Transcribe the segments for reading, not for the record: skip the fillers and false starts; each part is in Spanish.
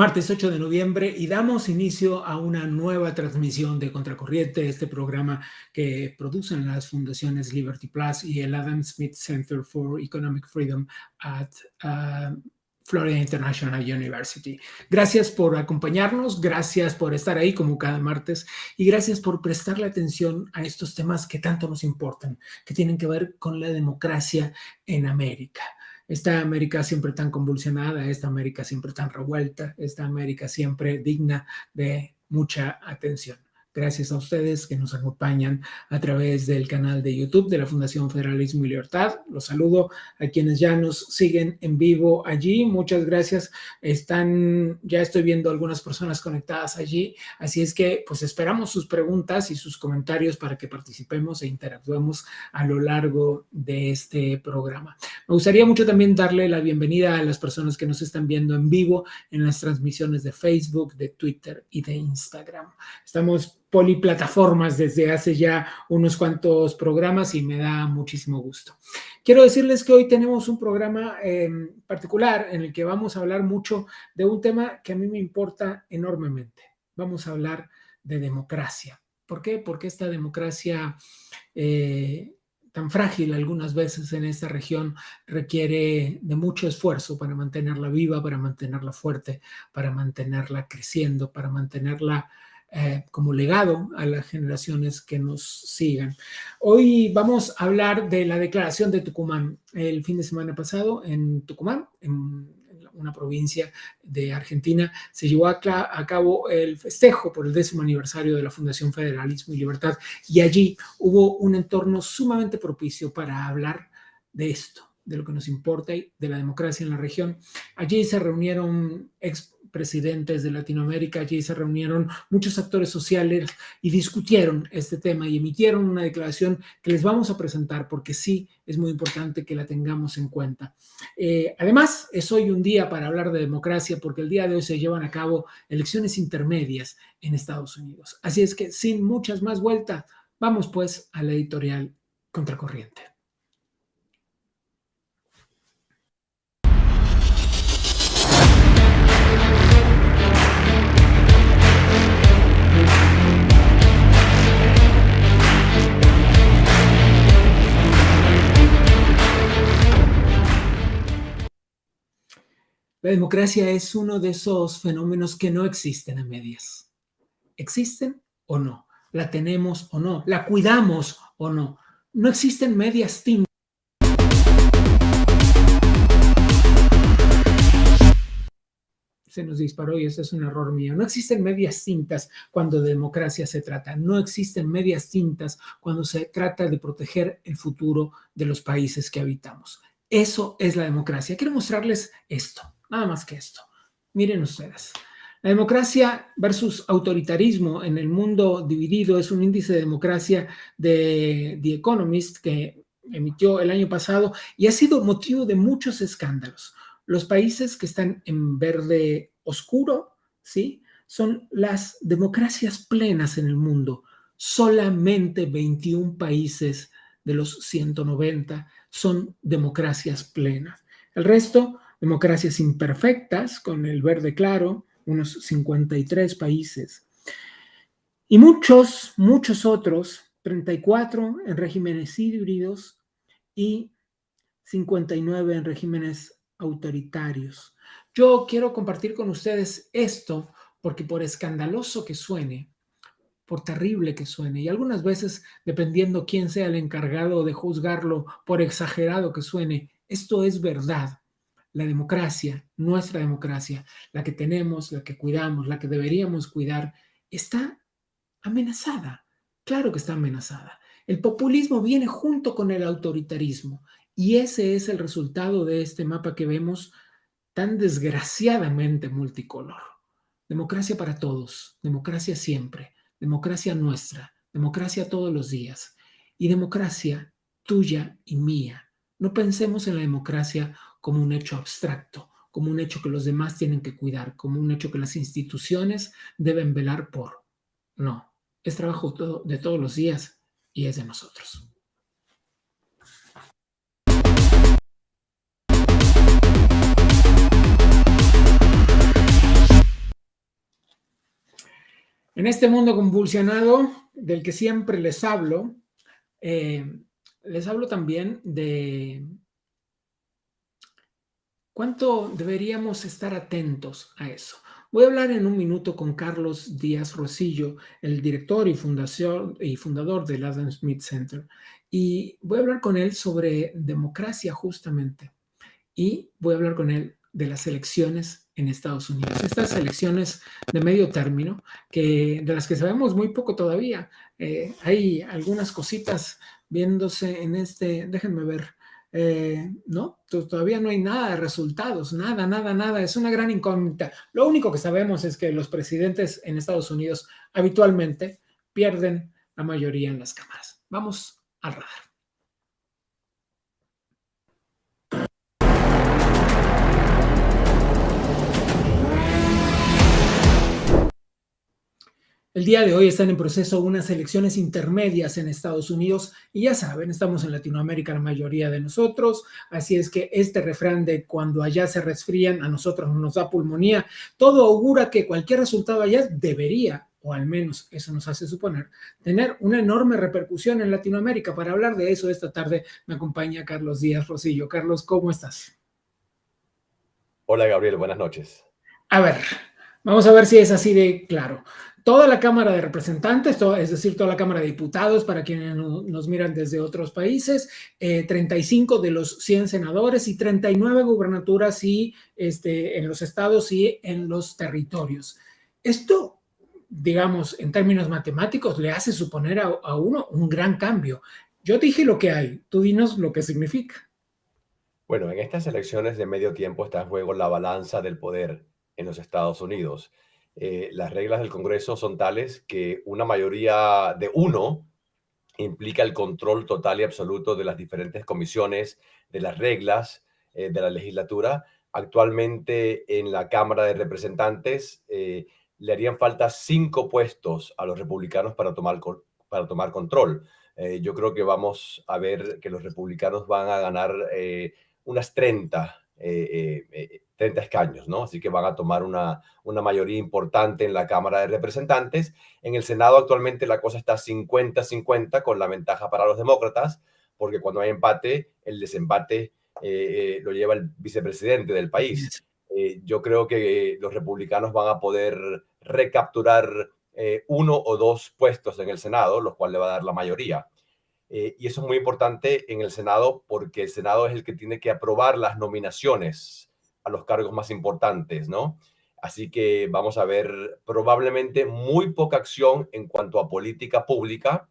Martes 8 de noviembre y damos inicio a una nueva transmisión de Contracorriente, este programa que producen las fundaciones Liberty Plus y el Adam Smith Center for Economic Freedom at Florida International University. Gracias por acompañarnos, gracias por estar ahí como cada martes y gracias por prestarle atención a estos temas que tanto nos importan, que tienen que ver con la democracia en América. Esta América siempre tan convulsionada, esta América siempre tan revuelta, esta América siempre digna de mucha atención. Gracias a ustedes que nos acompañan a través del canal de YouTube de la Fundación Federalismo y Libertad. Los saludo a quienes ya nos siguen en vivo allí. Muchas gracias. Ya estoy viendo algunas personas conectadas allí. Así es que pues esperamos sus preguntas y sus comentarios para que participemos e interactuemos a lo largo de este programa. Me gustaría mucho también darle la bienvenida a las personas que nos están viendo en vivo en las transmisiones de Facebook, de Twitter y de Instagram. Estamos poliplataformas desde hace ya unos cuantos programas y me da muchísimo gusto. Quiero decirles que hoy tenemos un programa particular en el que vamos a hablar mucho de un tema que a mí me importa enormemente. Vamos a hablar de democracia. ¿Por qué? Porque esta democracia tan frágil algunas veces en esta región requiere de mucho esfuerzo para mantenerla viva, para mantenerla fuerte, para mantenerla creciendo, para mantenerla como legado a las generaciones que nos sigan. Hoy vamos a hablar de la declaración de Tucumán. El fin de semana pasado en Tucumán, en una provincia de Argentina, se llevó a cabo el festejo por el 10º aniversario de la Fundación Federalismo y Libertad y allí hubo un entorno sumamente propicio para hablar de esto, de lo que nos importa y de la democracia en la región. Allí se reunieron expresidentes de Latinoamérica, allí se reunieron muchos actores sociales y discutieron este tema y emitieron una declaración que les vamos a presentar porque sí es muy importante que la tengamos en cuenta. Además, es hoy un día para hablar de democracia porque el día de hoy se llevan a cabo elecciones intermedias en Estados Unidos. Así es que sin muchas más vueltas, vamos pues a la editorial Contracorriente. La democracia es uno de esos fenómenos que no existen a medias. ¿Existen o no? ¿La tenemos o no? ¿La cuidamos o no? No existen medias tintas. Se nos disparó y ese es un error mío. No existen medias tintas cuando de democracia se trata. No existen medias tintas cuando se trata de proteger el futuro de los países que habitamos. Eso es la democracia. Quiero mostrarles esto. Nada más que esto. Miren ustedes. La democracia versus autoritarismo en el mundo dividido es un índice de democracia de The Economist que emitió el año pasado y ha sido motivo de muchos escándalos. Los países que están en verde oscuro, ¿sí?, son las democracias plenas en el mundo. Solamente 21 países de los 190 son democracias plenas. El resto, democracias imperfectas, con el verde claro, unos 53 países. Y muchos otros, 34 en regímenes híbridos y 59 en regímenes autoritarios. Yo quiero compartir con ustedes esto porque por escandaloso que suene, por terrible que suene, y algunas veces, dependiendo quién sea el encargado de juzgarlo, por exagerado que suene, esto es verdad. La democracia, nuestra democracia, la que tenemos, la que cuidamos, la que deberíamos cuidar, está amenazada. Claro que está amenazada. El populismo viene junto con el autoritarismo y ese es el resultado de este mapa que vemos tan desgraciadamente multicolor. Democracia para todos, democracia siempre, democracia nuestra, democracia todos los días y democracia tuya y mía. No pensemos en la democracia como un hecho abstracto, como un hecho que los demás tienen que cuidar, como un hecho que las instituciones deben velar por. No, es trabajo de todos los días y es de nosotros. En este mundo convulsionado del que siempre les hablo también de cuánto deberíamos estar atentos a eso. Voy a hablar en un minuto con Carlos Díaz Rosillo, el director y fundador del Adam Smith Center, y voy a hablar con él sobre democracia justamente. Y voy a hablar con él de las elecciones en Estados Unidos. Estas elecciones de medio término, de las que sabemos muy poco todavía. Hay algunas cositas viéndose en déjenme ver, ¿no? Todavía no hay nada de resultados, nada, nada, nada. Es una gran incógnita. Lo único que sabemos es que los presidentes en Estados Unidos habitualmente pierden la mayoría en las cámaras. Vamos al radar. El día de hoy están en proceso unas elecciones intermedias en Estados Unidos y ya saben, estamos en Latinoamérica la mayoría de nosotros, así es que este refrán de cuando allá se resfrían, a nosotros nos da pulmonía, todo augura que cualquier resultado allá debería, o al menos eso nos hace suponer, tener una enorme repercusión en Latinoamérica. Para hablar de eso esta tarde me acompaña Carlos Díaz Rosillo. Carlos, ¿cómo estás? Hola Gabriel, buenas noches. A ver, vamos a ver si es así de claro. Toda la Cámara de Representantes, es decir, toda la Cámara de Diputados, para quienes nos miran desde otros países, 35 de los 100 senadores y 39 gubernaturas en los estados y en los territorios. Esto, digamos, en términos matemáticos, le hace suponer a uno un gran cambio. Yo dije lo que hay, tú dinos lo que significa. Bueno, en estas elecciones de medio tiempo está en juego la balanza del poder en los Estados Unidos. Las reglas del Congreso son tales que una mayoría de uno implica el control total y absoluto de las diferentes comisiones, de las reglas de la legislatura. Actualmente en la Cámara de Representantes le harían falta 5 puestos a los republicanos para tomar control. Yo creo que vamos a ver que los republicanos van a ganar unas 30 escaños, ¿no? Así que van a tomar una mayoría importante en la Cámara de Representantes. En el Senado actualmente la cosa está 50-50 con la ventaja para los demócratas, porque cuando hay empate, el desempate lo lleva el vicepresidente del país. Yo creo que los republicanos van a poder recapturar 1 o 2 puestos en el Senado, lo cual le va a dar la mayoría. Y eso es muy importante en el Senado porque el Senado es el que tiene que aprobar las nominaciones a los cargos más importantes, ¿no? Así que vamos a ver probablemente muy poca acción en cuanto a política pública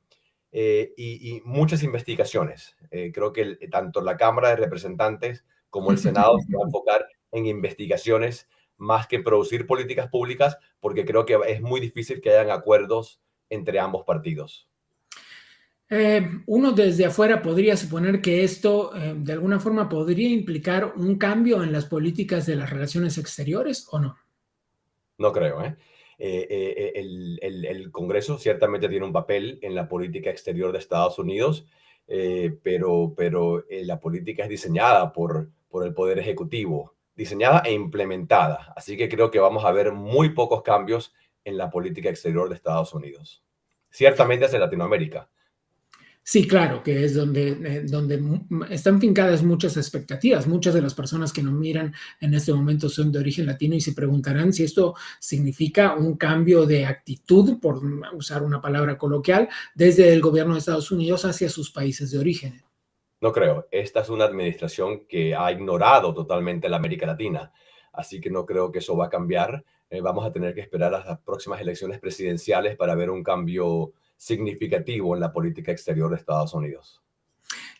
y muchas investigaciones. Creo que tanto la Cámara de Representantes como el Senado se va a enfocar en investigaciones más que en producir políticas públicas, porque creo que es muy difícil que hayan acuerdos entre ambos partidos. Uno desde afuera podría suponer que esto de alguna forma podría implicar un cambio en las políticas de las relaciones exteriores, ¿o no? No creo, ¿eh? El Congreso ciertamente tiene un papel en la política exterior de Estados Unidos, pero la política es diseñada por el Poder Ejecutivo, diseñada e implementada. Así que creo que vamos a ver muy pocos cambios en la política exterior de Estados Unidos. Ciertamente hacia Latinoamérica. Sí, claro, que es donde están fincadas muchas expectativas. Muchas de las personas que nos miran en este momento son de origen latino y se preguntarán si esto significa un cambio de actitud, por usar una palabra coloquial, desde el gobierno de Estados Unidos hacia sus países de origen. No creo. Esta es una administración que ha ignorado totalmente la América Latina, así que no creo que eso va a cambiar. Vamos a tener que esperar a las próximas elecciones presidenciales para ver un cambio significativo en la política exterior de Estados Unidos.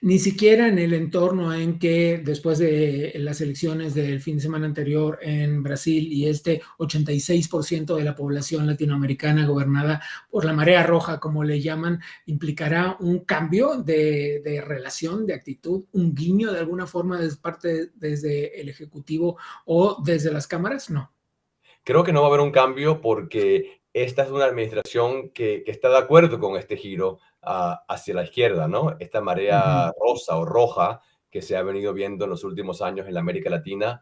Ni siquiera en el entorno en que después de las elecciones del fin de semana anterior en Brasil y este 86% de la población latinoamericana gobernada por la marea roja, como le llaman, implicará un cambio de relación, de actitud, un guiño de alguna forma desde el Ejecutivo o desde las cámaras, no. Creo que no va a haber un cambio porque esta es una administración que está de acuerdo con este giro hacia la izquierda, ¿no? Esta Uh -huh. marea rosa o roja que se ha venido viendo en los últimos años en la América Latina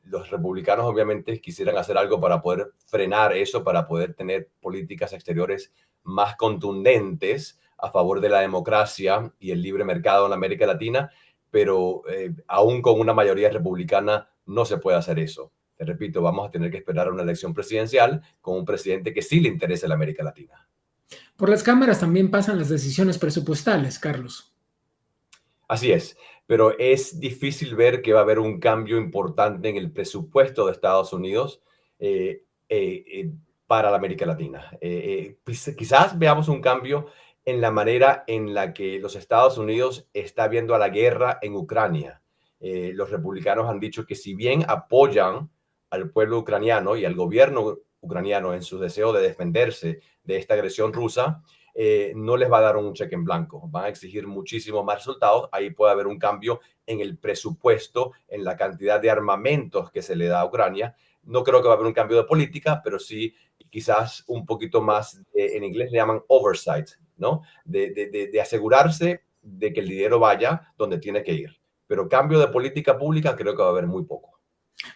Los republicanos obviamente quisieran hacer algo para poder frenar eso, para poder tener políticas exteriores más contundentes a favor de la democracia y el libre mercado en América Latina, pero aún con una mayoría republicana no se puede hacer eso. Te repito, vamos a tener que esperar a una elección presidencial con un presidente que sí le interese la América Latina. Por las cámaras también pasan las decisiones presupuestales, Carlos. Así es, pero es difícil ver que va a haber un cambio importante en el presupuesto de Estados Unidos eh, eh, eh, para la América Latina. Quizás veamos un cambio en la manera en la que los Estados Unidos está viendo a la guerra en Ucrania. Los republicanos han dicho que si bien apoyan al pueblo ucraniano y al gobierno ucraniano en su deseo de defenderse de esta agresión rusa, no les va a dar un cheque en blanco, van a exigir muchísimos más resultados. Ahí puede haber un cambio en el presupuesto, en la cantidad de armamentos que se le da a Ucrania. No creo que va a haber un cambio de política, pero sí quizás un poquito más, en inglés le llaman oversight, ¿no? De asegurarse de que el dinero vaya donde tiene que ir. Pero cambio de política pública creo que va a haber muy poco.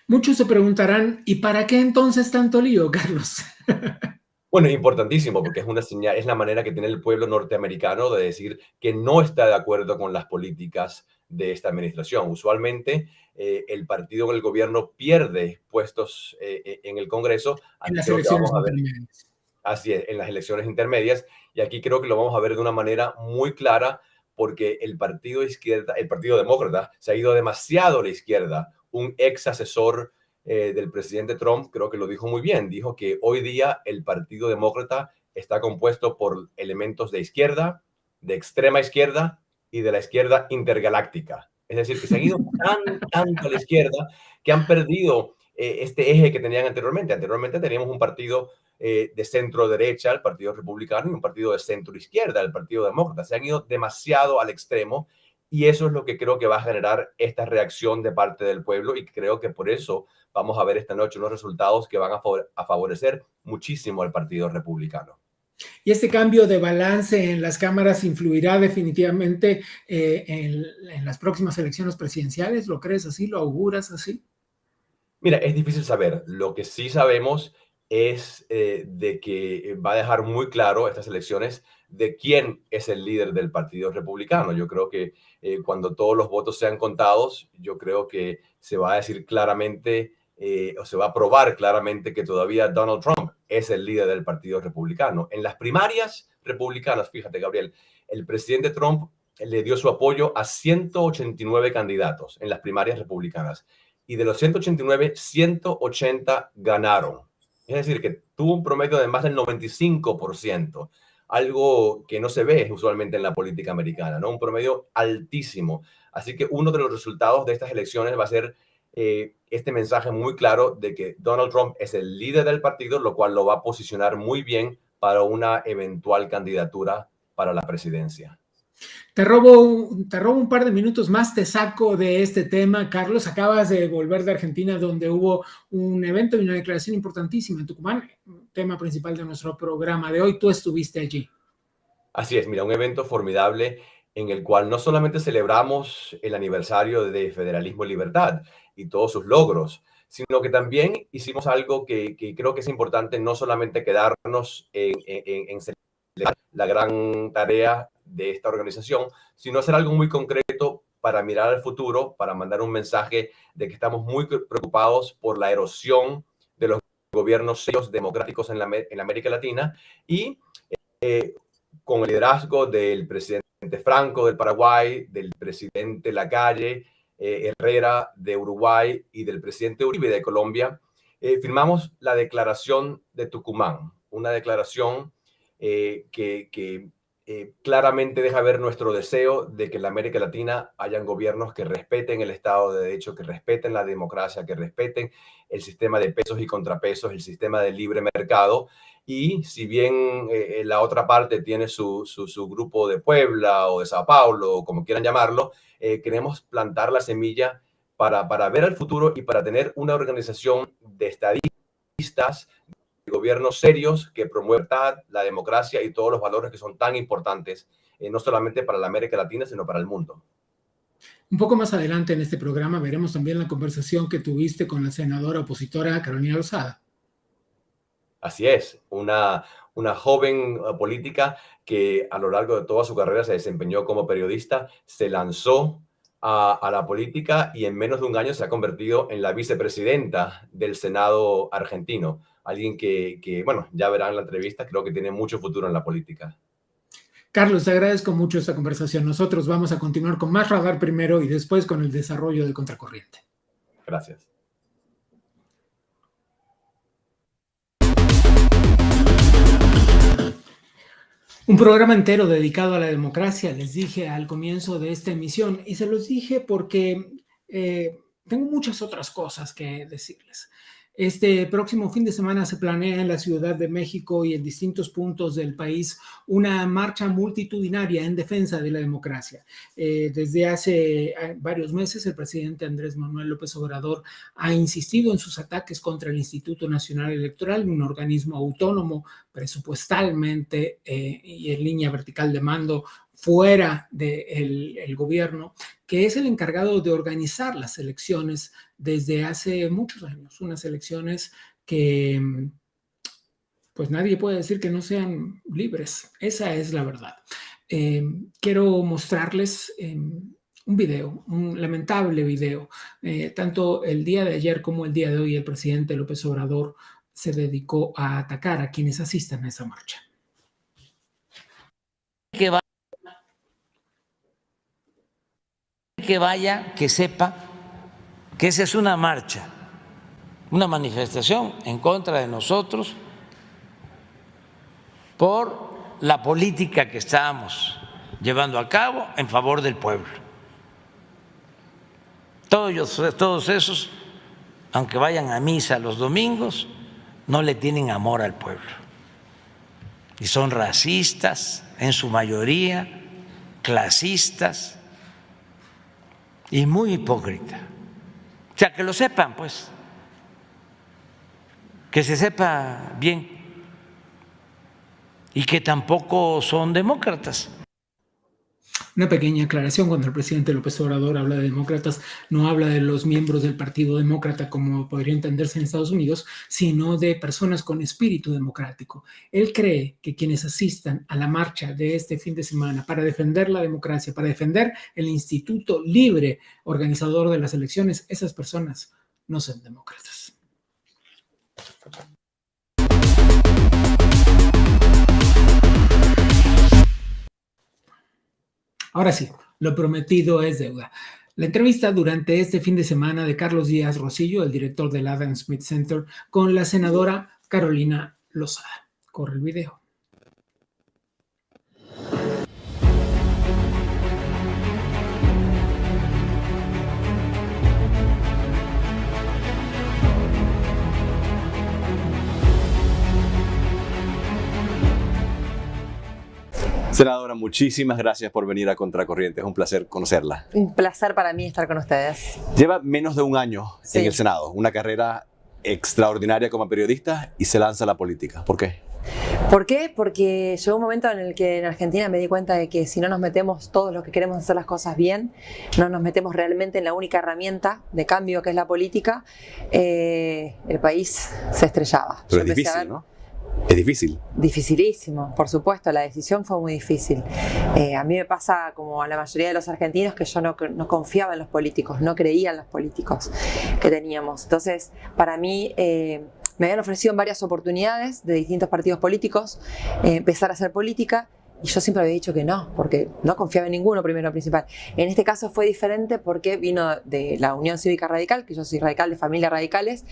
Muchos se preguntarán, ¿y para qué entonces tanto lío, Carlos? Bueno, importantísimo, porque es una señal, es la manera que tiene el pueblo norteamericano de decir que no está de acuerdo con las políticas de esta administración. Usualmente, el partido en el gobierno pierde puestos en el Congreso. En Aquí las creo que vamos elecciones a ver, intermedias. así es, en las elecciones intermedias, y aquí creo que lo vamos a ver de una manera muy clara, porque el partido izquierda, el partido demócrata, se ha ido demasiado a la izquierda. Un ex asesor del presidente Trump creo que lo dijo muy bien. Dijo que hoy día el Partido Demócrata está compuesto por elementos de izquierda, de extrema izquierda y de la izquierda intergaláctica. Es decir, que se han ido tanto a la izquierda que han perdido este eje que tenían anteriormente. Anteriormente teníamos un partido de centro derecha, el Partido Republicano, y un partido de centro izquierda, el Partido Demócrata. Se han ido demasiado al extremo, y eso es lo que creo que va a generar esta reacción de parte del pueblo, y creo que por eso vamos a ver esta noche unos resultados que van a favorecer muchísimo al Partido Republicano. Y este cambio de balance en las cámaras influirá definitivamente en las próximas elecciones presidenciales. ¿Lo crees así? ¿Lo auguras así? Mira, es difícil saber. Lo que sí sabemos es de que va a dejar muy claro estas elecciones de quién es el líder del Partido Republicano. Yo creo que cuando todos los votos sean contados, yo creo que se va a decir claramente o se va a probar claramente que todavía Donald Trump es el líder del Partido Republicano. En las primarias republicanas, fíjate, Gabriel, el presidente Trump le dio su apoyo a 189 candidatos en las primarias republicanas, y de los 189, 180 ganaron. Es decir, que tuvo un promedio de más del 95%, algo que no se ve usualmente en la política americana, ¿no? Un promedio altísimo. Así que uno de los resultados de estas elecciones va a ser este mensaje muy claro de que Donald Trump es el líder del partido, lo cual lo va a posicionar muy bien para una eventual candidatura para la presidencia. Te robo un par de minutos más, te saco de este tema. Carlos, acabas de volver de Argentina, donde hubo un evento y una declaración importantísima en Tucumán, tema principal de nuestro programa de hoy. Tú estuviste allí. Así es, mira, un evento formidable en el cual no solamente celebramos el aniversario de Federalismo y Libertad y todos sus logros, sino que también hicimos algo que creo que es importante, no solamente quedarnos en celebrar la gran tarea de esta organización, sino hacer algo muy concreto para mirar al futuro, para mandar un mensaje de que estamos muy preocupados por la erosión de los gobiernos democráticos en la América Latina, y eh, con el liderazgo del presidente Franco del Paraguay, del presidente Lacalle, Herrera de Uruguay y del presidente Uribe de Colombia, firmamos la Declaración de Tucumán, una declaración que claramente deja ver nuestro deseo de que en la América Latina hayan gobiernos que respeten el Estado de Derecho, que respeten la democracia, que respeten el sistema de pesos y contrapesos, el sistema de libre mercado. Y si bien la otra parte tiene su grupo de Puebla o de Sao Paulo, o como quieran llamarlo, queremos plantar la semilla para ver el futuro y para tener una organización de estadistas, de gobiernos serios que promuevan la democracia y todos los valores que son tan importantes, no solamente para la América Latina, sino para el mundo. Un poco más adelante en este programa veremos también la conversación que tuviste con la senadora opositora Carolina Lozada. Así es, una joven política que a lo largo de toda su carrera se desempeñó como periodista, se lanzó a la política y en menos de un año se ha convertido en la vicepresidenta del Senado argentino. Alguien bueno, ya verán en la entrevista, creo que tiene mucho futuro en la política. Carlos, te agradezco mucho esta conversación. Nosotros vamos a continuar con más Radar primero y después con el desarrollo de Contracorriente. Gracias. Un programa entero dedicado a la democracia, les dije al comienzo de esta emisión, y se los dije porque tengo muchas otras cosas que decirles. Este próximo fin de semana se planea en la Ciudad de México y en distintos puntos del país una marcha multitudinaria en defensa de la democracia. Desde hace varios meses el presidente Andrés Manuel López Obrador ha insistido en sus ataques contra el Instituto Nacional Electoral, un organismo autónomo presupuestalmente y en línea vertical de mando fuera del gobierno, que es el encargado de organizar las elecciones desde hace muchos años, unas elecciones que pues nadie puede decir que no sean libres. Esa es la verdad. Quiero mostrarles un video, un lamentable video. Tanto el día de ayer como el día de hoy el presidente López Obrador se dedicó a atacar a quienes asistan a esa marcha. Que vaya, que sepa que esa es una marcha, una manifestación en contra de nosotros por la política que estamos llevando a cabo en favor del pueblo. Todos esos, aunque vayan a misa los domingos, no le tienen amor al pueblo y son racistas en su mayoría, clasistas y muy hipócritas. O sea, que lo sepan, pues, que se sepa bien, y que tampoco son demócratas. Una pequeña aclaración: cuando el presidente López Obrador habla de demócratas, no habla de los miembros del Partido Demócrata como podría entenderse en Estados Unidos, sino de personas con espíritu democrático. Él cree que quienes asistan a la marcha de este fin de semana para defender la democracia, para defender el instituto libre organizador de las elecciones, esas personas no son demócratas. Ahora sí, lo prometido es deuda. La entrevista durante este fin de semana de Carlos Díaz Rosillo, el director del Adam Smith Center, con la senadora Carolina Lozada. Corre el video. Senadora, muchísimas gracias por venir a Contracorriente. Es un placer conocerla. Un placer para mí estar con ustedes. Lleva menos de un año Sí. en el Senado, una carrera extraordinaria como periodista y se lanza a la política. ¿Por qué? ¿Por qué? Porque llegó un momento en el que en Argentina me di cuenta de que si no nos metemos todos los que queremos hacer las cosas bien, no nos metemos realmente en la única herramienta de cambio que es la política, el país se estrellaba. Pero Yo es empecé a difícil, ver- ¿no? Es difícil. Dificilísimo, por supuesto, la decisión fue muy difícil. A mí me pasa como a la mayoría de los argentinos que yo no confiaba en los políticos, no creía en los políticos que teníamos. Entonces, para mí me habían ofrecido en varias oportunidades de distintos partidos políticos empezar a hacer política. Y yo siempre había dicho que no, porque no confiaba en ninguno, primero principal. En este caso fue diferente porque vino de la Unión Cívica Radical, que yo soy radical, de familias radicales,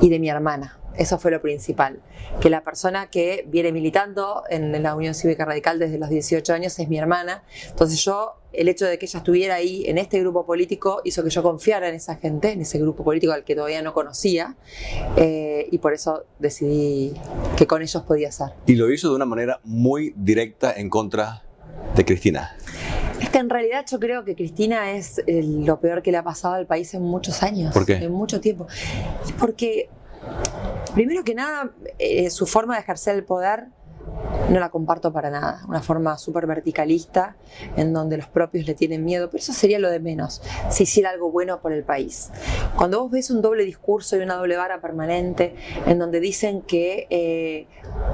y de mi hermana. Eso fue lo principal, que la persona que viene militando en la Unión Cívica Radical desde los 18 años es mi hermana. Entonces el hecho de que ella estuviera ahí en este grupo político hizo que yo confiara en esa gente, en ese grupo político al que todavía no conocía, y por eso decidí que con ellos podía ser. Y lo hizo de una manera muy directa en contra de Cristina. Es que en realidad yo creo que Cristina es lo peor que le ha pasado al país en muchos años. ¿Por qué? En mucho tiempo. Porque, primero que nada, su forma de ejercer el poder no la comparto para nada. Una forma súper verticalista en donde los propios le tienen miedo, pero eso sería lo de menos si hiciera algo bueno por el país. Cuando vos ves un doble discurso y una doble vara permanente en donde dicen que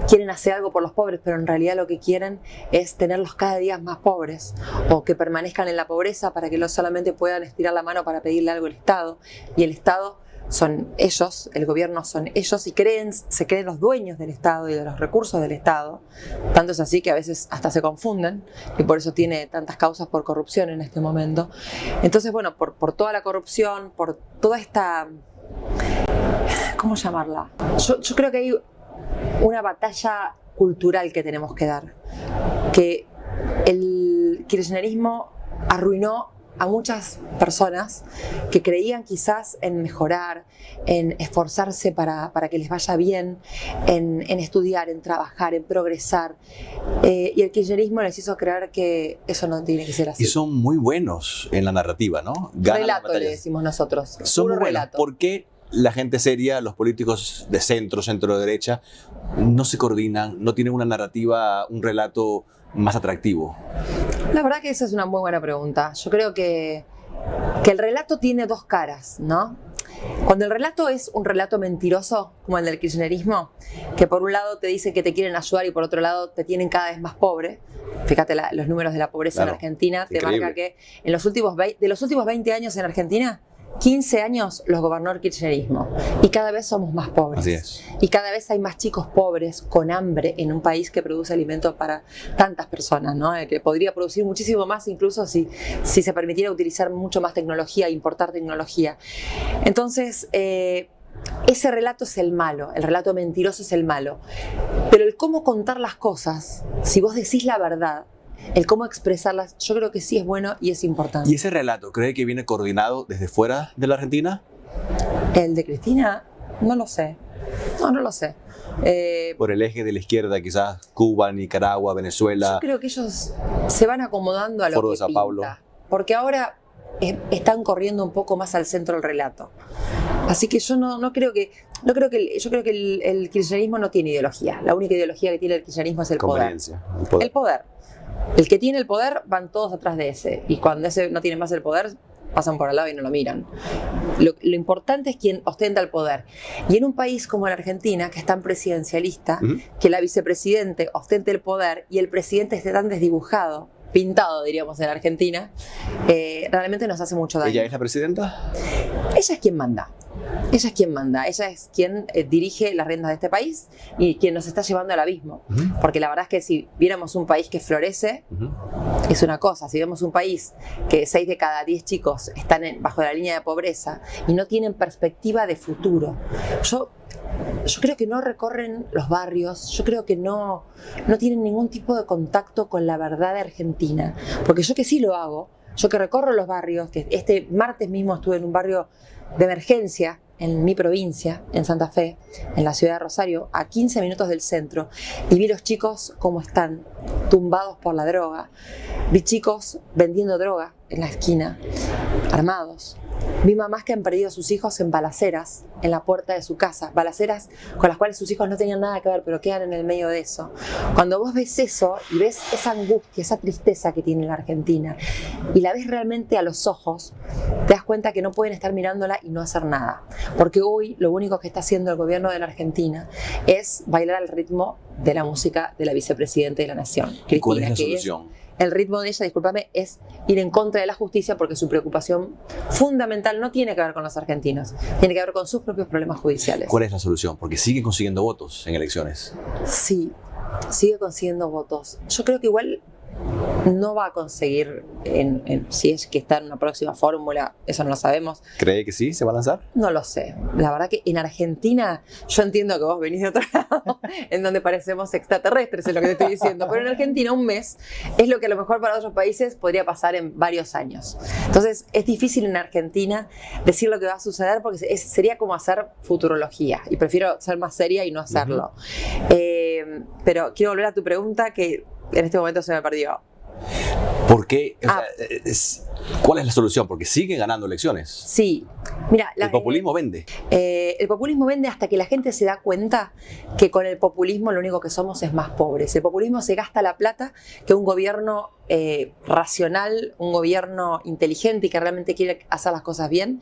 quieren hacer algo por los pobres, pero en realidad lo que quieren es tenerlos cada día más pobres o que permanezcan en la pobreza para que no solamente puedan estirar la mano para pedirle algo al Estado, y el Estado son ellos, el gobierno son ellos, y se creen los dueños del Estado y de los recursos del Estado. Tanto es así que a veces hasta se confunden, y por eso tiene tantas causas por corrupción en este momento. Entonces, bueno, por toda la corrupción, por toda esta... ¿Cómo llamarla? Yo creo que hay una batalla cultural que tenemos que dar, que el kirchnerismo arruinó a muchas personas que creían quizás en mejorar, en esforzarse para que les vaya bien, en estudiar, en trabajar, en progresar. Y el kirchnerismo les hizo creer que eso no tiene que ser así. Y son muy buenos en la narrativa, ¿no? Ganan Relato le decimos nosotros. Son muy buenos. Relato. ¿Por qué la gente seria, los políticos de centro derecha, no se coordinan, no tienen una narrativa, un relato más atractivo? La verdad que esa es una muy buena pregunta. Yo creo que el relato tiene dos caras, ¿no? Cuando el relato es un relato mentiroso, como el del kirchnerismo, que por un lado te dice que te quieren ayudar y por otro lado te tienen cada vez más pobre. Fíjate los números de la pobreza en Argentina, te marca que de los últimos 20 años en Argentina, 15 años los gobernó el kirchnerismo y cada vez somos más pobres. Así es. Y cada vez hay más chicos pobres con hambre en un país que produce alimentos para tantas personas, ¿no? Que podría producir muchísimo más incluso si se permitiera utilizar mucho más tecnología, importar tecnología. Entonces, ese relato es el malo, el relato mentiroso es el malo. Pero el cómo contar las cosas, si vos decís la verdad, el cómo expresarlas, yo creo que sí es bueno y es importante. ¿Y ese relato cree que viene coordinado desde fuera de la Argentina? El de Cristina, no lo sé. No lo sé. Por el eje de la izquierda, quizás Cuba, Nicaragua, Venezuela. Yo creo que ellos se van acomodando a lo Foro que de Sao pinta, Paulo. porque ahora están corriendo un poco más al centro del relato. Así que yo no creo que el kirchnerismo no tiene ideología. La única ideología que tiene el kirchnerismo es el poder. Conveniencia. El poder. El que tiene el poder van todos atrás de ese, y cuando ese no tiene más el poder pasan por al lado y no lo miran. Lo importante es quien ostenta el poder. Y en un país como la Argentina, que es tan presidencialista, que la vicepresidente ostente el poder y el presidente esté tan desdibujado, pintado, diríamos, en Argentina, realmente nos hace mucho daño. ¿Ella es la presidenta? Ella es quien manda. Ella es quien manda, ella es quien dirige las riendas de este país y quien nos está llevando al abismo. Porque la verdad es que si viéramos un país que florece, es una cosa. Si vemos un país que 6 de cada 10 chicos están bajo la línea de pobreza y no tienen perspectiva de futuro, yo creo que no recorren los barrios, yo creo que no tienen ningún tipo de contacto con la verdad de Argentina. Porque yo que sí lo hago, yo que recorro los barrios, que este martes mismo estuve en un barrio de emergencia en mi provincia, en Santa Fe, en la ciudad de Rosario, a 15 minutos del centro, y vi los chicos cómo están tumbados por la droga. Vi chicos vendiendo droga en la esquina, armados. Vi mamás que han perdido a sus hijos en balaceras en la puerta de su casa, balaceras con las cuales sus hijos no tenían nada que ver, pero quedan en el medio de eso. Cuando vos ves eso y ves esa angustia, esa tristeza que tiene la Argentina y la ves realmente a los ojos, te das cuenta que no pueden estar mirándola y no hacer nada. Porque hoy lo único que está haciendo el gobierno de la Argentina es bailar al ritmo de la música de la vicepresidenta de la Nación, Cristina. ¿Cuál es la solución? El ritmo de ella, discúlpame, es ir en contra de la justicia, porque su preocupación fundamental no tiene que ver con los argentinos, tiene que ver con sus propios problemas judiciales. ¿Cuál es la solución? Porque sigue consiguiendo votos en elecciones. Sí, sigue consiguiendo votos. Yo creo que igual no va a conseguir, si es que está en una próxima fórmula, eso no lo sabemos. ¿Cree que sí se va a lanzar? No lo sé. La verdad que en Argentina, yo entiendo que vos venís de otro lado, en donde parecemos extraterrestres, es lo que te estoy diciendo, pero en Argentina un mes es lo que a lo mejor para otros países podría pasar en varios años. Entonces es difícil en Argentina decir lo que va a suceder, porque sería como hacer futurología, y prefiero ser más seria y no hacerlo. Pero quiero volver a tu pregunta, que en este momento se me perdió. ¿Por qué? O sea, ¿cuál es la solución? Porque siguen ganando elecciones. Sí, mira, El populismo vende. El populismo vende hasta que la gente se da cuenta que con el populismo lo único que somos es más pobres. El populismo se gasta la plata que un gobierno racional, un gobierno inteligente y que realmente quiere hacer las cosas bien,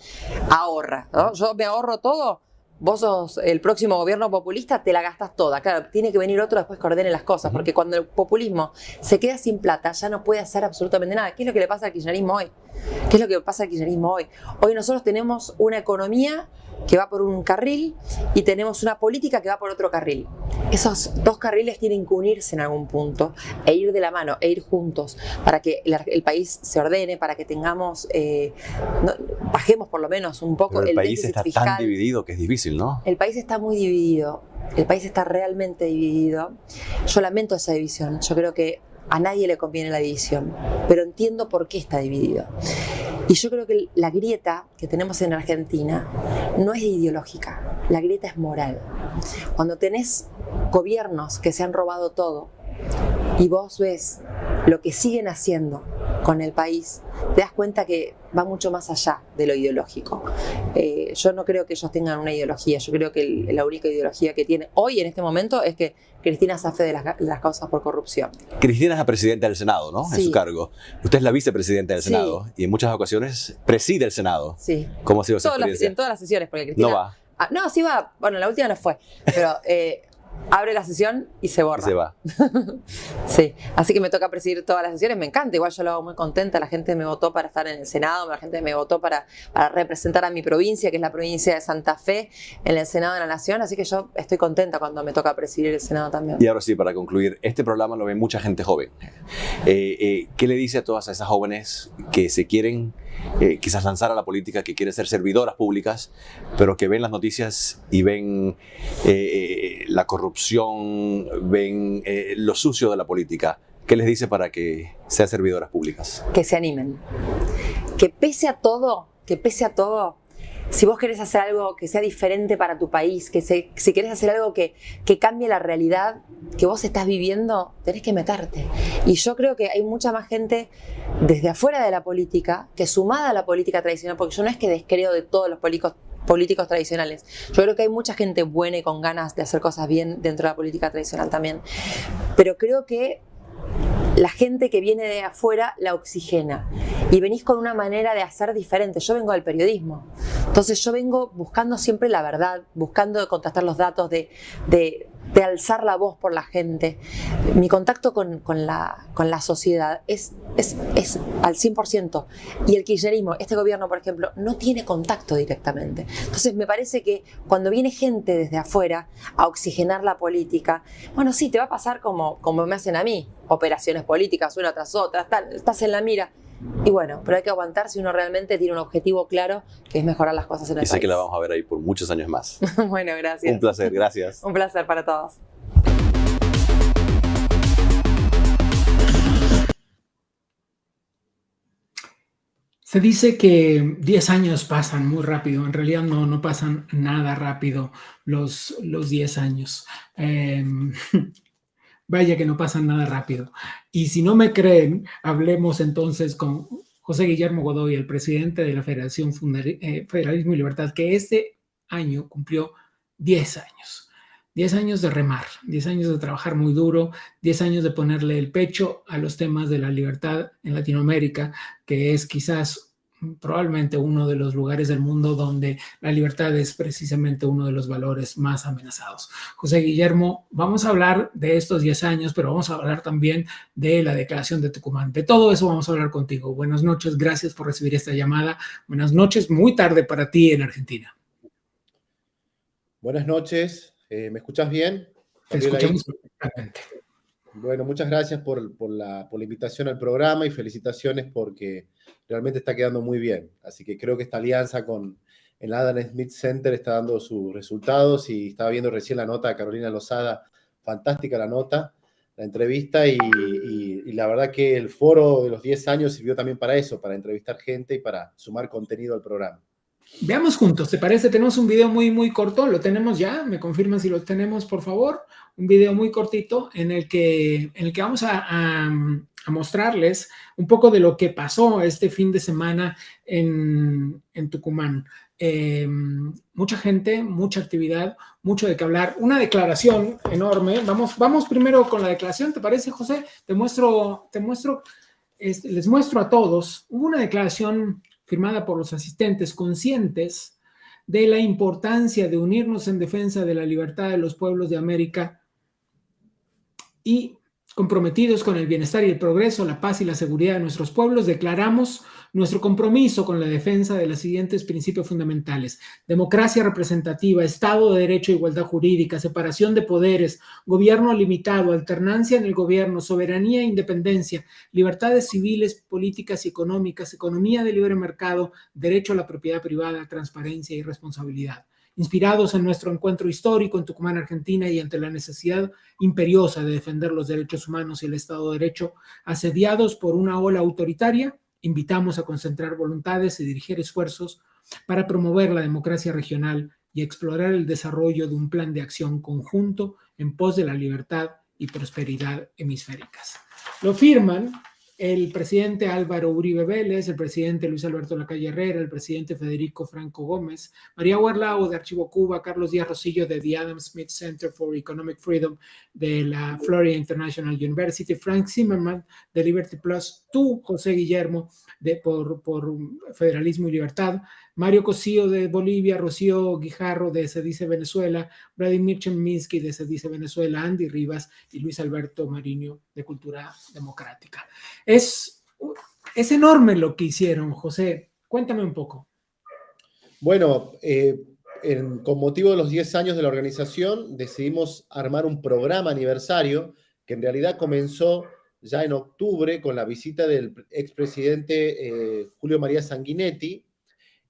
ahorra, ¿no? Yo me ahorro todo. Vos sos el próximo gobierno populista, te la gastas toda. Claro, tiene que venir otro después que ordene las cosas, porque cuando el populismo se queda sin plata, ya no puede hacer absolutamente nada. ¿Qué es lo que le pasa al kirchnerismo hoy? ¿Qué es lo que pasa al kirchnerismo hoy? Hoy nosotros tenemos una economía que va por un carril y tenemos una política que va por otro carril. Esos dos carriles tienen que unirse en algún punto e ir de la mano, e ir juntos para que el país se ordene, para que tengamos, bajemos por lo menos un poco Pero el país déficit está fiscal. tan dividido que es difícil, ¿no? El país está muy dividido, el país está realmente dividido. Yo lamento esa división, yo creo que a nadie le conviene la división, pero entiendo por qué está dividido. Y yo creo que la grieta que tenemos en Argentina no es ideológica, la grieta es moral. Cuando tenés gobiernos que se han robado todo y vos ves lo que siguen haciendo con el país, te das cuenta que va mucho más allá de lo ideológico. Yo no creo que ellos tengan una ideología, yo creo que la única ideología que tiene hoy en este momento es que Cristina zafe de las causas por corrupción. Cristina es la presidenta del Senado, ¿no? Sí. En su cargo. Usted es la vicepresidenta del Sí. Senado y en muchas ocasiones preside el Senado. Sí. ¿Cómo ha sido esa experiencia? En todas las sesiones, porque Cristina... No va. No, sí va. Bueno, la última no fue, pero abre la sesión y se borra. Y se va. Sí, así que me toca presidir todas las sesiones, me encanta, igual yo lo hago muy contenta, la gente me votó para estar en el Senado, la gente me votó para representar a mi provincia, que es la provincia de Santa Fe, en el Senado de la Nación, así que yo estoy contenta cuando me toca presidir el Senado también. Y ahora sí, para concluir, este programa lo ve mucha gente joven. ¿Qué le dice a todas esas jóvenes que se quieren quizás lanzar a la política, que quieren ser servidoras públicas, pero que ven las noticias y ven la corrupción, ven lo sucio de la política? ¿Qué les dice para que sean servidoras públicas? Que se animen, que pese a todo, si vos querés hacer algo que sea diferente para tu país, si querés hacer algo que cambie la realidad que vos estás viviendo, tenés que meterte. Y yo creo que hay mucha más gente desde afuera de la política que sumada a la política tradicional, porque yo no es que descreo de todos los políticos tradicionales. Yo creo que hay mucha gente buena y con ganas de hacer cosas bien dentro de la política tradicional también. Pero creo que la gente que viene de afuera la oxigena y venís con una manera de hacer diferente. Yo vengo del periodismo, entonces yo vengo buscando siempre la verdad, buscando contrastar los datos, de alzar la voz por la gente. Mi contacto con la sociedad es al 100%. Y el kirchnerismo, este gobierno, por ejemplo, no tiene contacto directamente. Entonces me parece que cuando viene gente desde afuera a oxigenar la política, bueno, sí, te va a pasar como me hacen a mí, operaciones políticas una tras otra, estás en la mira. Y bueno, pero hay que aguantar si uno realmente tiene un objetivo claro, que es mejorar las cosas en el Y sé país. que la vamos a ver ahí por muchos años más. Bueno, gracias. Un placer, gracias. Un placer para todos. Se dice que 10 años pasan muy rápido. En realidad no pasan nada rápido los 10 años. Vaya que no pasan nada rápido. Y si no me creen, hablemos entonces con José Guillermo Godoy, el presidente de la Federación Federalismo y Libertad, que este año cumplió 10 años. 10 años de remar, 10 años de trabajar muy duro, 10 años de ponerle el pecho a los temas de la libertad en Latinoamérica, que es quizás probablemente uno de los lugares del mundo donde la libertad es precisamente uno de los valores más amenazados. José Guillermo, vamos a hablar de estos 10 años, pero vamos a hablar también de la Declaración de Tucumán. De todo eso vamos a hablar contigo. Buenas noches, gracias por recibir esta llamada. Buenas noches, muy tarde para ti en Argentina. Buenas noches, ¿me escuchás bien? Te escuchamos perfectamente. Bueno, muchas gracias por la invitación al programa y felicitaciones porque realmente está quedando muy bien. Así que creo que esta alianza con el Adam Smith Center está dando sus resultados y estaba viendo recién la nota de Carolina Lozada, fantástica la nota, la entrevista y la verdad que el foro de los 10 años sirvió también para eso, para entrevistar gente y para sumar contenido al programa. Veamos juntos, ¿te parece? Tenemos un video muy corto, ¿lo tenemos ya? ¿Me confirman si lo tenemos, por favor? Un video muy cortito en el que vamos a mostrarles un poco de lo que pasó este fin de semana en Tucumán. Mucha gente, mucha actividad, mucho de qué hablar. Una declaración enorme. Vamos primero con la declaración, ¿te parece, José? Les muestro a todos. Hubo una declaración firmada por los asistentes conscientes de la importancia de unirnos en defensa de la libertad de los pueblos de América y comprometidos con el bienestar y el progreso, la paz y la seguridad de nuestros pueblos, declaramos nuestro compromiso con la defensa de los siguientes principios fundamentales: democracia representativa, Estado de Derecho e igualdad jurídica, separación de poderes, gobierno limitado, alternancia en el gobierno, soberanía e independencia, libertades civiles, políticas y económicas, economía de libre mercado, derecho a la propiedad privada, transparencia y responsabilidad. Inspirados en nuestro encuentro histórico en Tucumán, Argentina, y ante la necesidad imperiosa de defender los derechos humanos y el Estado de Derecho, asediados por una ola autoritaria, invitamos a concentrar voluntades y dirigir esfuerzos para promover la democracia regional y explorar el desarrollo de un plan de acción conjunto en pos de la libertad y prosperidad hemisféricas. Lo firman el presidente Álvaro Uribe Vélez, el presidente Luis Alberto Lacalle Herrera, el presidente Federico Franco Gómez, María Huarlao de Archivo Cuba, Carlos Díaz Rosillo de The Adam Smith Center for Economic Freedom de la Florida International University, Frank Zimmerman de Liberty Plus, tú, José Guillermo, por Federalismo y Libertad, Mario Cosío de Bolivia, Rocío Guijarro de Se Dice Venezuela, Vladimir Cheminsky de Se Dice Venezuela, Andy Rivas y Luis Alberto Mariño de Cultura Democrática. Es enorme lo que hicieron, José. Cuéntame un poco. Bueno, con motivo de los 10 años de la organización, decidimos armar un programa aniversario que en realidad comenzó ya en octubre con la visita del expresidente Julio María Sanguinetti,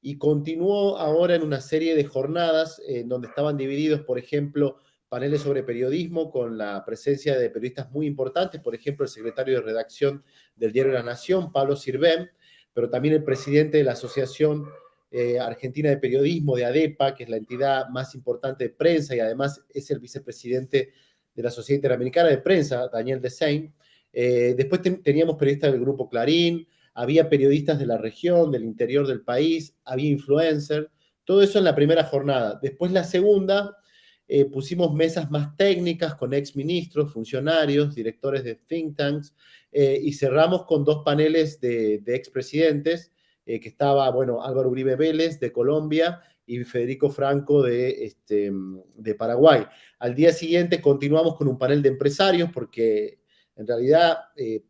y continuó ahora en una serie de jornadas donde estaban divididos, por ejemplo, paneles sobre periodismo con la presencia de periodistas muy importantes, por ejemplo, el secretario de redacción del diario La Nación, Pablo Sirvén, pero también el presidente de la Asociación Argentina de Periodismo, de ADEPA, que es la entidad más importante de prensa y además es el vicepresidente de la Sociedad Interamericana de Prensa, Daniel Desain. Después teníamos periodistas del Grupo Clarín, había periodistas de la región, del interior del país, había influencers, todo eso en la primera jornada. Después la segunda, pusimos mesas más técnicas con exministros, funcionarios, directores de think tanks, y cerramos con 2 paneles de expresidentes, que estaba, bueno, Álvaro Uribe Vélez de Colombia y Federico Franco de Paraguay. Al día siguiente continuamos con un panel de empresarios porque en realidad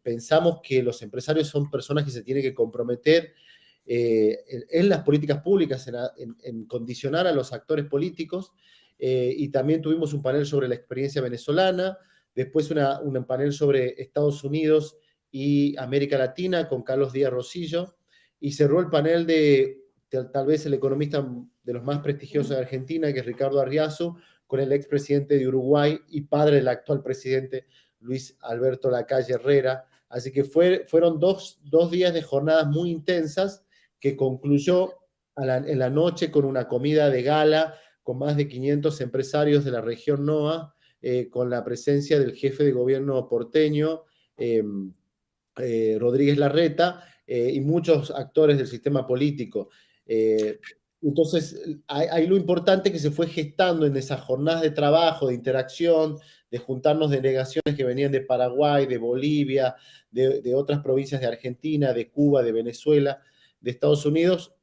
pensamos que los empresarios son personas que se tienen que comprometer en las políticas públicas, en condicionar a los actores políticos, y también tuvimos un panel sobre la experiencia venezolana, después un panel sobre Estados Unidos y América Latina con Carlos Díaz Rosillo, y cerró el panel de tal vez el economista de los más prestigiosos de Argentina, que es Ricardo Arriazu, con el expresidente de Uruguay y padre del actual presidente Luis Alberto Lacalle Herrera. Así que fueron dos días de jornadas muy intensas que concluyó en la noche con una comida de gala con más de 500 empresarios de la región NOA, con la presencia del jefe de gobierno porteño, Rodríguez Larreta, y muchos actores del sistema político. Entonces, hay lo importante que se fue gestando en esas jornadas de trabajo, de interacción, de juntarnos delegaciones que venían de Paraguay, de Bolivia, de otras provincias de Argentina, de Cuba, de Venezuela, de Estados Unidos.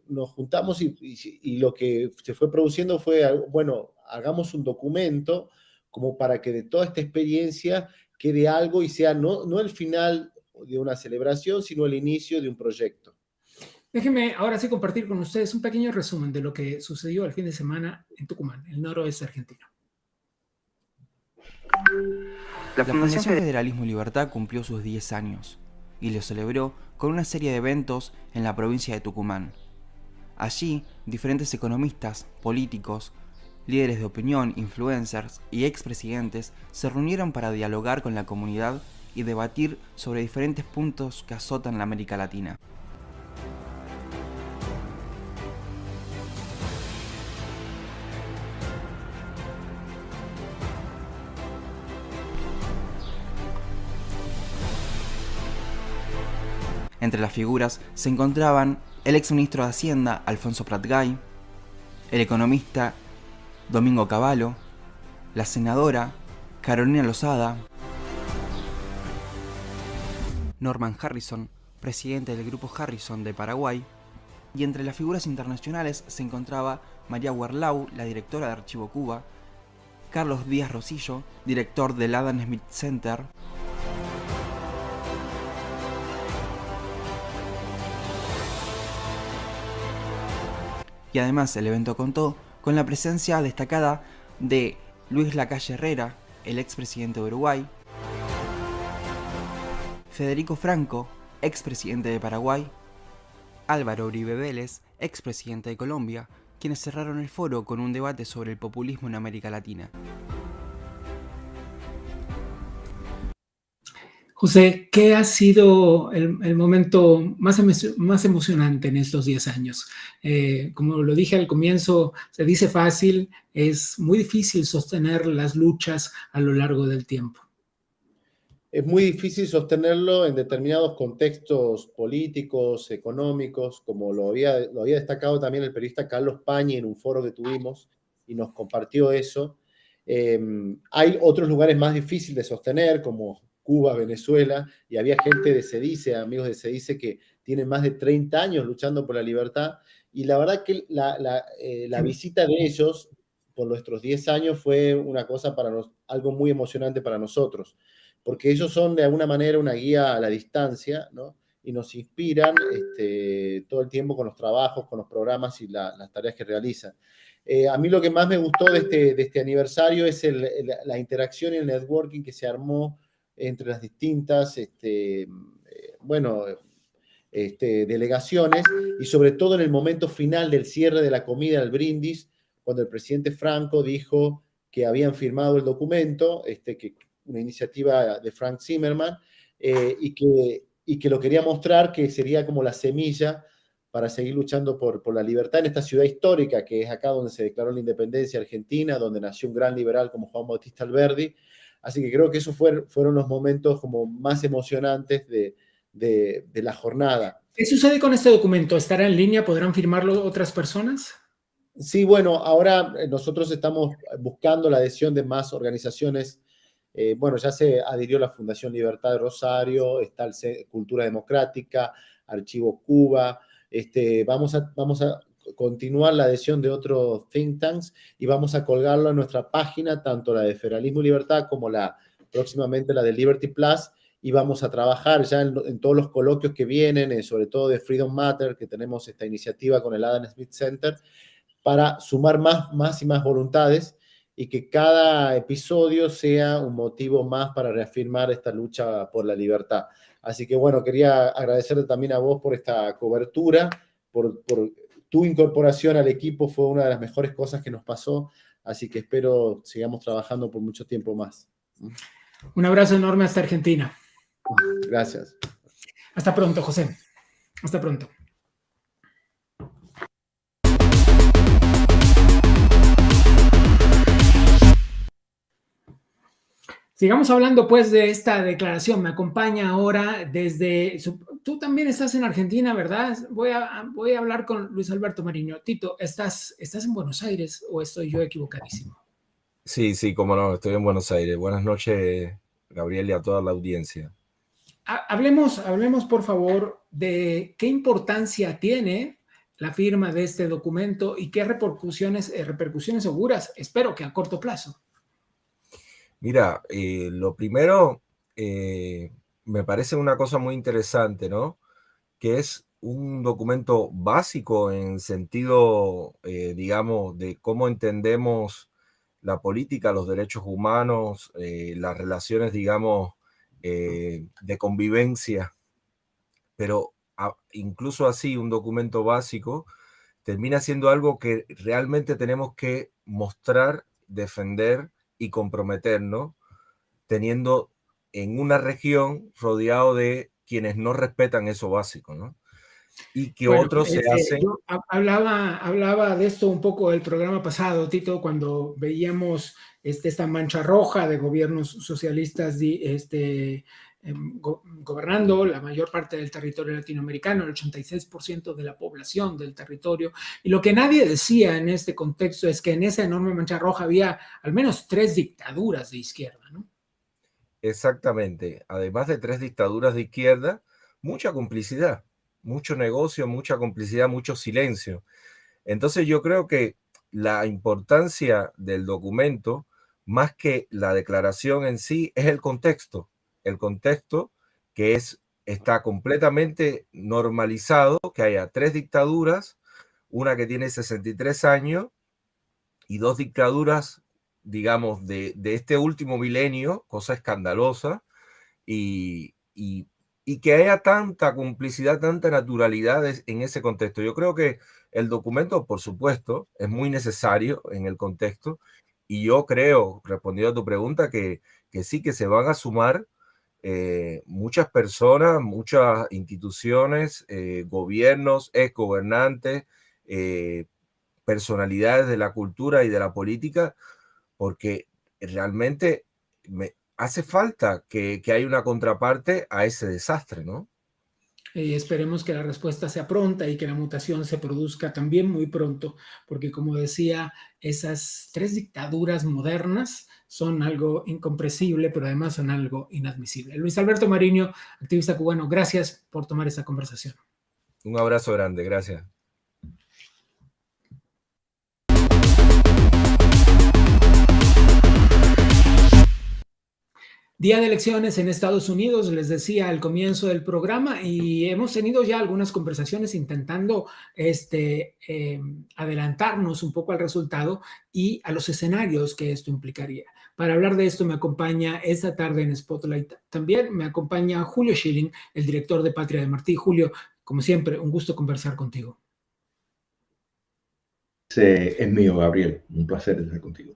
Nos juntamos y lo que se fue produciendo fue, bueno, hagamos un documento como para que de toda esta experiencia quede algo y sea no el final de una celebración, sino el inicio de un proyecto. Déjenme ahora sí compartir con ustedes un pequeño resumen de lo que sucedió el fin de semana en Tucumán, el noroeste argentino. La Fundación Federalismo y Libertad cumplió sus 10 años y lo celebró con una serie de eventos en la provincia de Tucumán. Allí, diferentes economistas, políticos, líderes de opinión, influencers y expresidentes se reunieron para dialogar con la comunidad y debatir sobre diferentes puntos que azotan la América Latina. Entre las figuras se encontraban el exministro de Hacienda, Alfonso Pratgay, el economista Domingo Cavallo, la senadora Carolina Lozada, Norman Harrison, presidente del Grupo Harrison de Paraguay, y entre las figuras internacionales se encontraba María Werlau, la directora de Archivo Cuba, Carlos Díaz Rosillo, director del Adam Smith Center, y además el evento contó con la presencia destacada de Luis Lacalle Herrera, el expresidente de Uruguay, Federico Franco, expresidente de Paraguay, Álvaro Uribe Vélez, expresidente de Colombia, quienes cerraron el foro con un debate sobre el populismo en América Latina. José, ¿qué ha sido el momento más emocionante en estos 10 años? Como lo dije al comienzo, se dice fácil, es muy difícil sostener las luchas a lo largo del tiempo. Es muy difícil sostenerlo en determinados contextos políticos, económicos, como lo había destacado también el periodista Carlos Pañi en un foro que tuvimos y nos compartió eso. Hay otros lugares más difíciles de sostener, como Cuba, Venezuela, y había gente de SEDICE, amigos de SEDICE, que tienen más de 30 años luchando por la libertad, y la verdad que la visita de ellos por nuestros 10 años fue una cosa algo muy emocionante para nosotros, porque ellos son de alguna manera una guía a la distancia, ¿no? Y nos inspiran todo el tiempo con los trabajos, con los programas y las tareas que realizan. A mí lo que más me gustó de este aniversario es la interacción y el networking que se armó entre las distintas delegaciones, y sobre todo en el momento final del cierre de la comida, el brindis, cuando el presidente Franco dijo que habían firmado el documento, una iniciativa de Frank Zimmerman, y que lo quería mostrar, que sería como la semilla para seguir luchando por la libertad en esta ciudad histórica, que es acá donde se declaró la independencia argentina, donde nació un gran liberal como Juan Bautista Alberdi. Así que creo que esos fueron los momentos como más emocionantes de la jornada. ¿Qué sucede con este documento? ¿Estará en línea? ¿Podrán firmarlo otras personas? Sí, bueno, ahora nosotros estamos buscando la adhesión de más organizaciones. Ya se adhirió la Fundación Libertad de Rosario, está el Cultura Democrática, Archivo Cuba. Vamos a continuar la adhesión de otros think tanks y vamos a colgarlo en nuestra página, tanto la de Federalismo y Libertad como próximamente la de Liberty Plus, y vamos a trabajar ya en todos los coloquios que vienen, sobre todo de Freedom Matter, que tenemos esta iniciativa con el Adam Smith Center, para sumar más y más voluntades y que cada episodio sea un motivo más para reafirmar esta lucha por la libertad. Así que bueno, quería agradecerte también a vos por esta cobertura, por tu incorporación al equipo, fue una de las mejores cosas que nos pasó, así que espero sigamos trabajando por mucho tiempo más. Un abrazo enorme hasta Argentina. Gracias. Hasta pronto, José. Hasta pronto. Sigamos hablando pues de esta declaración. Me acompaña ahora tú también estás en Argentina, ¿verdad? Voy a hablar con Luis Alberto Mariño. Tito, ¿estás en Buenos Aires o estoy yo equivocadísimo? Sí, cómo no, estoy en Buenos Aires. Buenas noches, Gabriel, y a toda la audiencia. Hablemos por favor de qué importancia tiene la firma de este documento y qué repercusiones seguras, espero que a corto plazo. Mira, lo primero, me parece una cosa muy interesante, ¿no? Que es un documento básico en sentido, digamos, de cómo entendemos la política, los derechos humanos, las relaciones, digamos, de convivencia. Pero incluso así, un documento básico termina siendo algo que realmente tenemos que mostrar, defender y comprometernos, teniendo en una región rodeado de quienes no respetan eso básico, ¿no? y que Bueno, otros se hacen. yo hablaba de esto un poco el programa pasado, Tito, cuando veíamos esta mancha roja de gobiernos socialistas gobernando la mayor parte del territorio latinoamericano, el 86% de la población del territorio. Y lo que nadie decía en este contexto es que en esa enorme mancha roja había al menos 3 dictaduras de izquierda, ¿no? Exactamente. Además de 3 dictaduras de izquierda, mucha complicidad, mucho negocio, mucha complicidad, mucho silencio. Entonces yo creo que la importancia del documento, más que la declaración en sí, es el contexto. El contexto que está completamente normalizado, que haya 3 dictaduras, una que tiene 63 años y 2 dictaduras, digamos, de este último milenio, cosa escandalosa, y que haya tanta complicidad, tanta naturalidad en ese contexto. Yo creo que el documento, por supuesto, es muy necesario en el contexto, y yo creo, respondiendo a tu pregunta, que sí, que se van a sumar muchas personas, muchas instituciones, gobiernos, exgobernantes, personalidades de la cultura y de la política, porque realmente hace falta que haya una contraparte a ese desastre, ¿no? Y esperemos que la respuesta sea pronta y que la mutación se produzca también muy pronto, porque como decía, esas 3 dictaduras modernas son algo incomprensible, pero además son algo inadmisible. Luis Alberto Mariño, activista cubano, gracias por tomar esta conversación. Un abrazo grande, gracias. Día de elecciones en Estados Unidos, les decía al comienzo del programa, y hemos tenido ya algunas conversaciones intentando adelantarnos un poco al resultado y a los escenarios que esto implicaría. Para hablar de esto me acompaña esta tarde en Spotlight. También me acompaña Julio Schilling, el director de Patria de Martí. Julio, como siempre, un gusto conversar contigo. Es mío, Gabriel. Un placer estar contigo.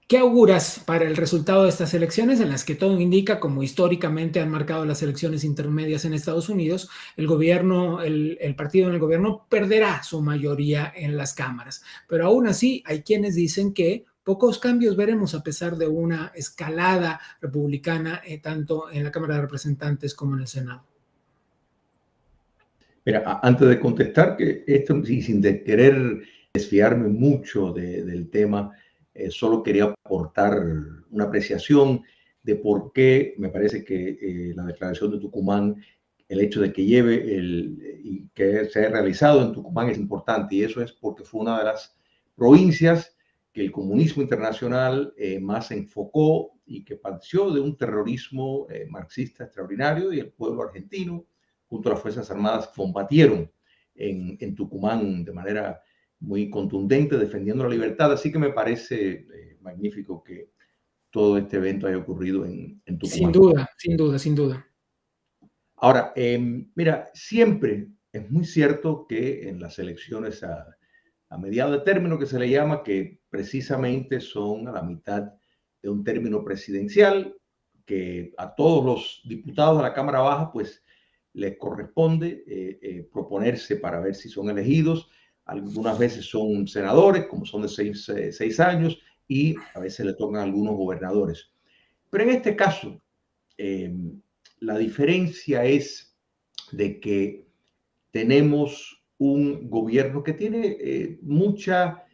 ¿Qué auguras para el resultado de estas elecciones en las que todo indica, como históricamente han marcado las elecciones intermedias en Estados Unidos, el gobierno, el partido en el gobierno perderá su mayoría en las cámaras? Pero aún así hay quienes dicen que pocos cambios veremos a pesar de una escalada republicana tanto en la Cámara de Representantes como en el Senado. Mira, antes de contestar, que esto sin querer desviarme mucho del tema, solo quería aportar una apreciación de por qué me parece que la declaración de Tucumán, el hecho de que lleve y que se haya realizado en Tucumán es importante, y eso es porque fue una de las provincias que el comunismo internacional más se enfocó y que padeció de un terrorismo marxista extraordinario, y el pueblo argentino junto a las Fuerzas Armadas combatieron en Tucumán de manera muy contundente, defendiendo la libertad. Así que me parece magnífico que todo este evento haya ocurrido en Tucumán. Sin duda, sin duda, sin duda. Ahora, mira, siempre es muy cierto que en las elecciones a mediado de término, que se le llama, que precisamente son a la mitad de un término presidencial, que a todos los diputados de la Cámara Baja, pues, les corresponde proponerse para ver si son elegidos. Algunas veces son senadores, como son de 6 años, y a veces le tocan a algunos gobernadores. Pero en este caso, la diferencia es de que tenemos un gobierno que tiene mucha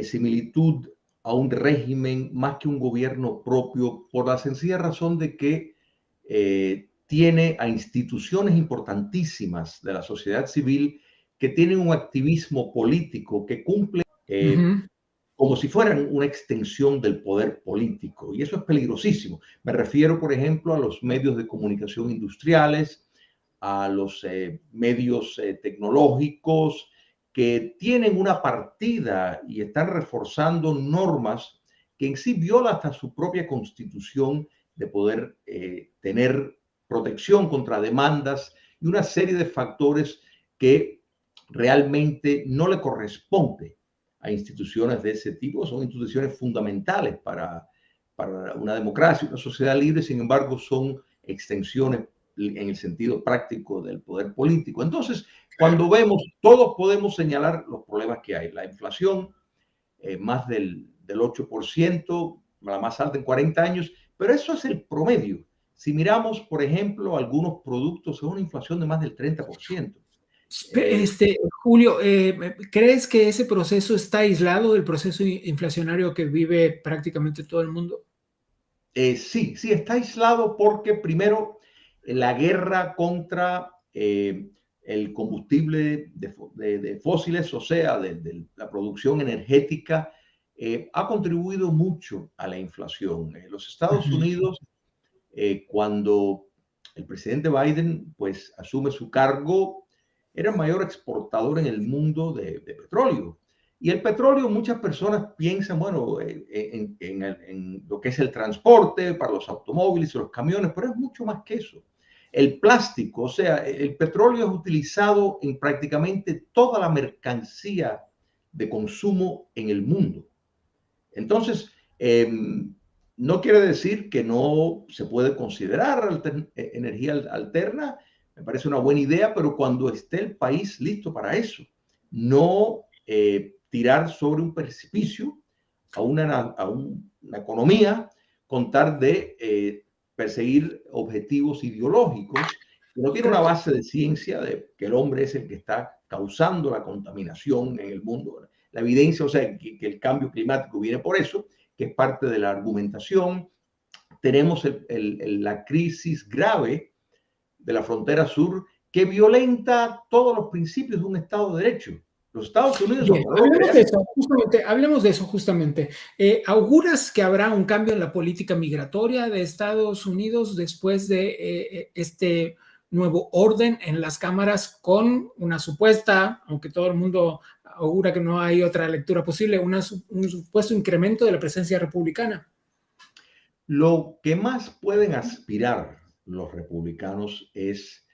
similitud a un régimen más que un gobierno propio, por la sencilla razón de que tiene a instituciones importantísimas de la sociedad civil que tienen un activismo político que cumple como si fueran una extensión del poder político. Y eso es peligrosísimo. Me refiero, por ejemplo, a los medios de comunicación industriales, a los medios tecnológicos, que tienen una partida y están reforzando normas que en sí violan hasta su propia constitución de poder tener protección contra demandas y una serie de factores que realmente no le corresponde a instituciones de ese tipo. Son instituciones fundamentales para una democracia, una sociedad libre. Sin embargo, son extensiones en el sentido práctico del poder político. Entonces, cuando vemos, todos podemos señalar los problemas que hay. La inflación, más del 8%, la más alta en 40 años, pero eso es el promedio. Si miramos, por ejemplo, algunos productos, es una inflación de más del 30%. Julio, ¿crees que ese proceso está aislado del proceso inflacionario que vive prácticamente todo el mundo? Sí, está aislado porque primero la guerra contra el combustible de fósiles, o sea, de la producción energética, ha contribuido mucho a la inflación. Los Estados Unidos, cuando el presidente Biden pues asume su cargo, era el mayor exportador en el mundo de petróleo. Y el petróleo, muchas personas piensan, bueno, en lo que es el transporte para los automóviles y los camiones, pero es mucho más que eso. El plástico, o sea, el petróleo es utilizado en prácticamente toda la mercancía de consumo en el mundo. Entonces, no quiere decir que no se puede considerar energía alterna. Me parece una buena idea, pero cuando esté el país listo para eso, no tirar sobre un precipicio a una economía con tal de perseguir objetivos ideológicos que no tiene una base de ciencia de que el hombre es el que está causando la contaminación en el mundo. La evidencia, o sea, que el cambio climático viene por eso, que es parte de la argumentación. Tenemos la crisis grave de la frontera sur que violenta todos los principios de un Estado de Derecho. Los Estados Unidos... Bien, hablemos de eso justamente. ¿Auguras que habrá un cambio en la política migratoria de Estados Unidos después de este nuevo orden en las cámaras con una supuesta, aunque todo el mundo augura que no hay otra lectura posible, un supuesto incremento de la presencia republicana? Lo que más pueden aspirar los republicanos es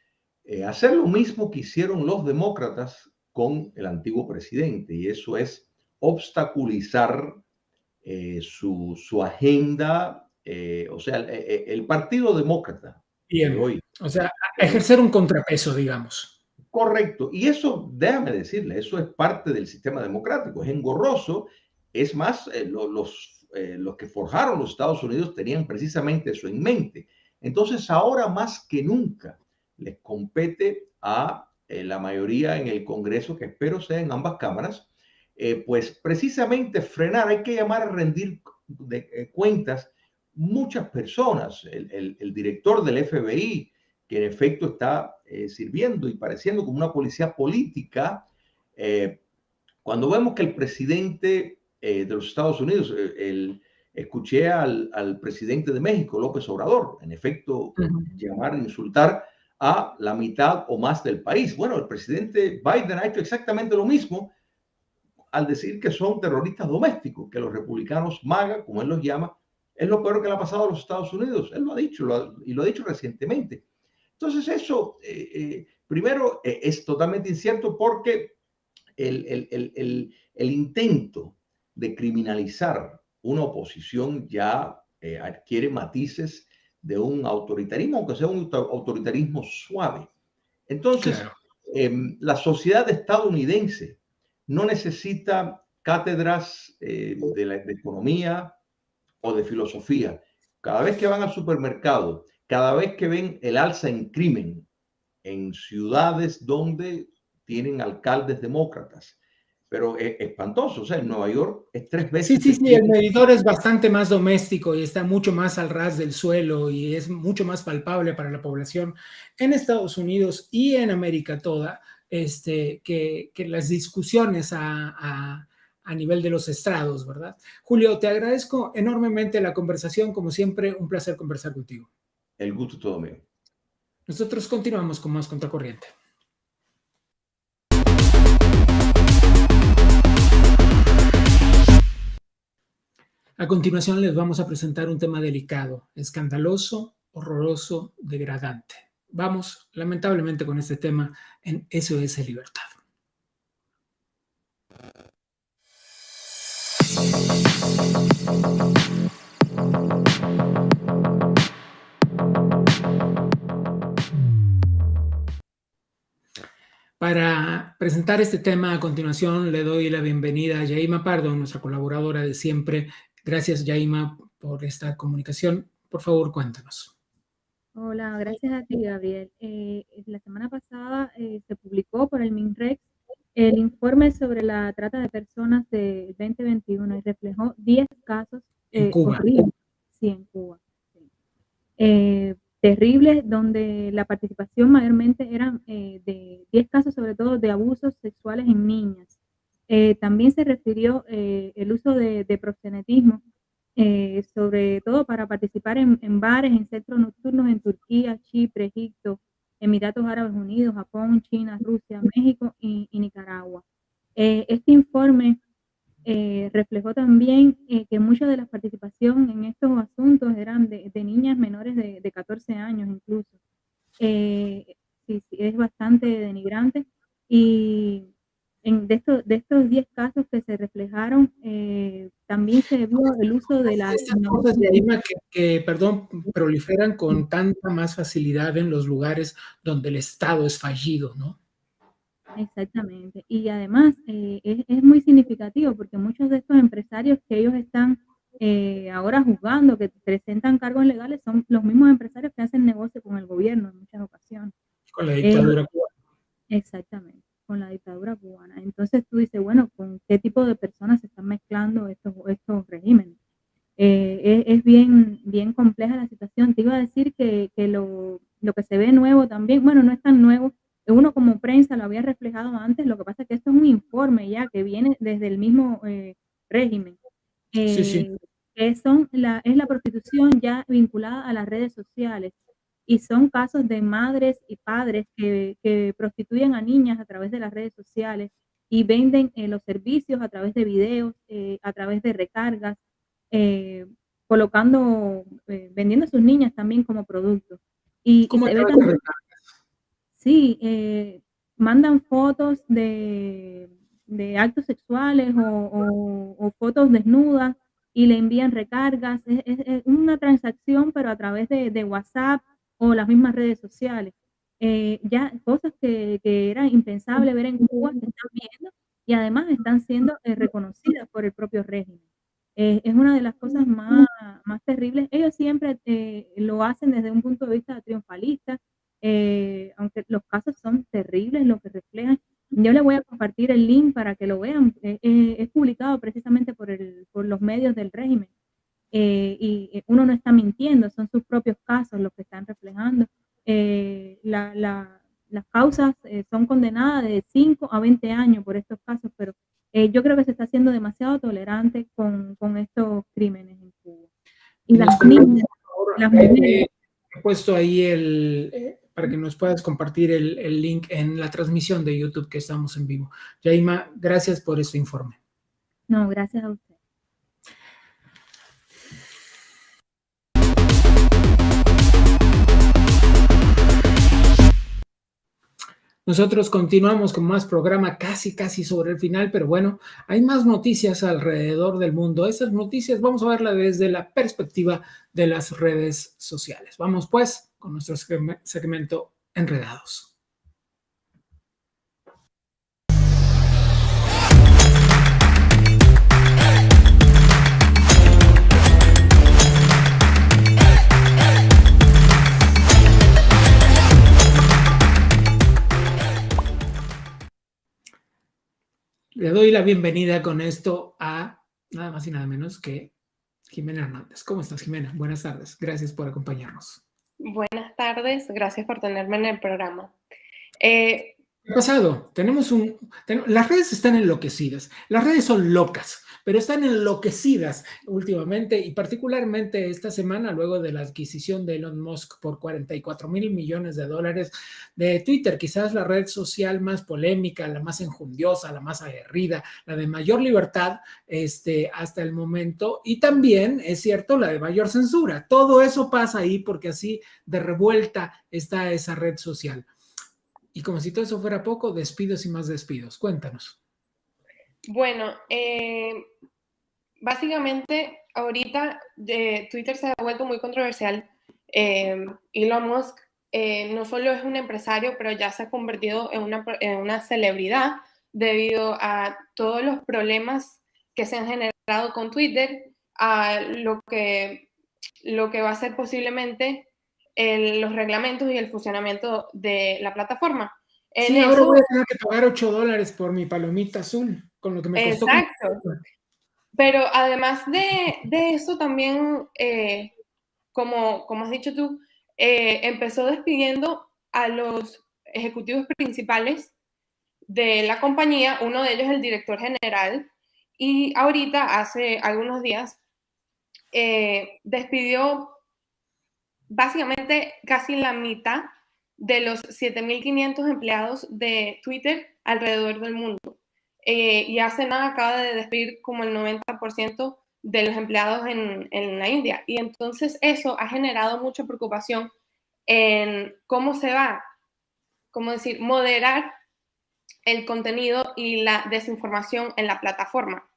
hacer lo mismo que hicieron los demócratas con el antiguo presidente, y eso es obstaculizar su agenda, o sea, el Partido Demócrata. Bien, hoy, o sea, ejercer un contrapeso, digamos. Correcto, y eso, déjame decirle, eso es parte del sistema democrático, es engorroso. Es más, los que forjaron los Estados Unidos tenían precisamente eso en mente. Entonces, ahora más que nunca les compete a la mayoría en el Congreso, que espero sea en ambas cámaras, pues precisamente frenar. Hay que llamar a rendir cuentas muchas personas. El director del FBI, que en efecto está sirviendo y pareciendo como una policía política, cuando vemos que el presidente de los Estados Unidos, escuché al presidente de México, López Obrador, en efecto, llamar, insultar a la mitad o más del país. Bueno, el presidente Biden ha hecho exactamente lo mismo al decir que son terroristas domésticos, que los republicanos MAGA, como él los llama, es lo peor que le ha pasado a los Estados Unidos. Él lo ha dicho, y lo ha dicho recientemente. Entonces eso, primero, es totalmente incierto porque el intento de criminalizar una oposición ya adquiere matices de un autoritarismo, aunque sea un autoritarismo suave. Entonces, claro, la sociedad estadounidense no necesita cátedras de economía o de filosofía. Cada vez que van al supermercado, cada vez que ven el alza en crimen en ciudades donde tienen alcaldes demócratas, pero es espantoso. O sea, en Nueva York es 3 veces... Sí, el medidor es bastante más doméstico y está mucho más al ras del suelo y es mucho más palpable para la población en Estados Unidos y en América toda, que las discusiones a nivel de los estrados, ¿verdad? Julio, te agradezco enormemente la conversación, como siempre, un placer conversar contigo. El gusto todo mío. Nosotros continuamos con más Contracorriente. A continuación les vamos a presentar un tema delicado, escandaloso, horroroso, degradante. Vamos, lamentablemente, con este tema en SOS Libertad. Para presentar este tema a continuación, le doy la bienvenida a Yaima Pardo, nuestra colaboradora de siempre. Gracias, Yaima, por esta comunicación. Por favor, cuéntanos. Hola, gracias a ti, Gabriel. La semana pasada se publicó por el MINREX el informe sobre la trata de personas del 2021 y reflejó 10 casos En Cuba. horribles, sí, en Cuba. Sí. Terribles, donde la participación mayormente eran de 10 casos, sobre todo de abusos sexuales en niñas. También se refirió el uso de proxenetismo, sobre todo para participar en bares, en centros nocturnos en Turquía, Chipre, Egipto, Emiratos Árabes Unidos, Japón, China, Rusia, México y Nicaragua. Este informe reflejó también que mucha de la participación en estos asuntos eran de niñas menores de 14 años incluso. Sí, es bastante denigrante. Y de estos 10 casos que se reflejaron, también se vio el uso de las... Estas cosas, Yaima, que proliferan con tanta más facilidad en los lugares donde el Estado es fallido, ¿no? Exactamente. Y además es muy significativo porque muchos de estos empresarios que ellos están ahora juzgando, que presentan cargos legales, son los mismos empresarios que hacen negocio con el gobierno en muchas ocasiones. Con la dictadura cubana. Exactamente, con la dictadura cubana. Entonces tú dices, bueno, ¿con qué tipo de personas se están mezclando estos regímenes? Es bien compleja la situación. Te iba a decir que lo que se ve nuevo también, bueno, no es tan nuevo, uno como prensa lo había reflejado antes, lo que pasa es que esto es un informe ya que viene desde el mismo régimen, Sí. que es la prostitución ya vinculada a las redes sociales, y son casos de madres y padres que prostituyen a niñas a través de las redes sociales y venden los servicios a través de videos, a través de recargas, vendiendo a sus niñas también como producto. Y ¿Cómo se ve acabas de también, sí, mandan fotos de actos sexuales o fotos desnudas y le envían recargas. Es una transacción, pero a través de WhatsApp o las mismas redes sociales. Ya cosas que era impensable ver en Cuba se están viendo y además están siendo reconocidas por el propio régimen. Es una de las cosas más terribles. Ellos siempre lo hacen desde un punto de vista triunfalista, aunque los casos son terribles, lo que reflejan. Yo les voy a compartir el link para que lo vean. Es publicado precisamente por los medios del régimen. Y uno no está mintiendo, son sus propios casos los que están reflejando. Las causas son condenadas de 5 a 20 años por estos casos, pero yo creo que se está haciendo demasiado tolerante con estos crímenes en Cuba. Y las niñas, las mujeres... He puesto ahí para que nos puedas compartir el link en la transmisión de YouTube que estamos en vivo. Yaima, gracias por este informe. No, gracias a usted. Nosotros continuamos con más programa casi sobre el final, pero bueno, hay más noticias alrededor del mundo. Esas noticias vamos a verlas desde la perspectiva de las redes sociales. Vamos pues con nuestro segmento Enredados. Le doy la bienvenida con esto a nada más y nada menos que Jimena Hernández. ¿Cómo estás, Jimena? Buenas tardes. Gracias por acompañarnos. Buenas tardes. Gracias por tenerme en el programa. ¿Qué ha pasado? Las redes están enloquecidas. Las redes son locas, pero están enloquecidas últimamente y particularmente esta semana luego de la adquisición de Elon Musk por $44 mil millones de Twitter, quizás la red social más polémica, la más enjundiosa, la más aguerrida, la de mayor libertad hasta el momento, y también, es cierto, la de mayor censura. Todo eso pasa ahí porque así de revuelta está esa red social. Y como si todo eso fuera poco, despidos y más despidos. Cuéntanos. Bueno, básicamente ahorita Twitter se ha vuelto muy controversial. Elon Musk no solo es un empresario, pero ya se ha convertido en una celebridad debido a todos los problemas que se han generado con Twitter, a lo que va a ser posiblemente los reglamentos y el funcionamiento de la plataforma. Sí, ahora voy a tener que pagar $8 por mi palomita azul, con lo que me costó. Exacto. Pero además de eso también, como has dicho tú, empezó despidiendo a los ejecutivos principales de la compañía, uno de ellos el director general, y ahorita, hace algunos días, despidió básicamente casi la mitad de los 7.500 empleados de Twitter alrededor del mundo. Y hace nada acaba de despedir como el 90% de los empleados en la India. Y entonces eso ha generado mucha preocupación en cómo se va, moderar el contenido y la desinformación en la plataforma.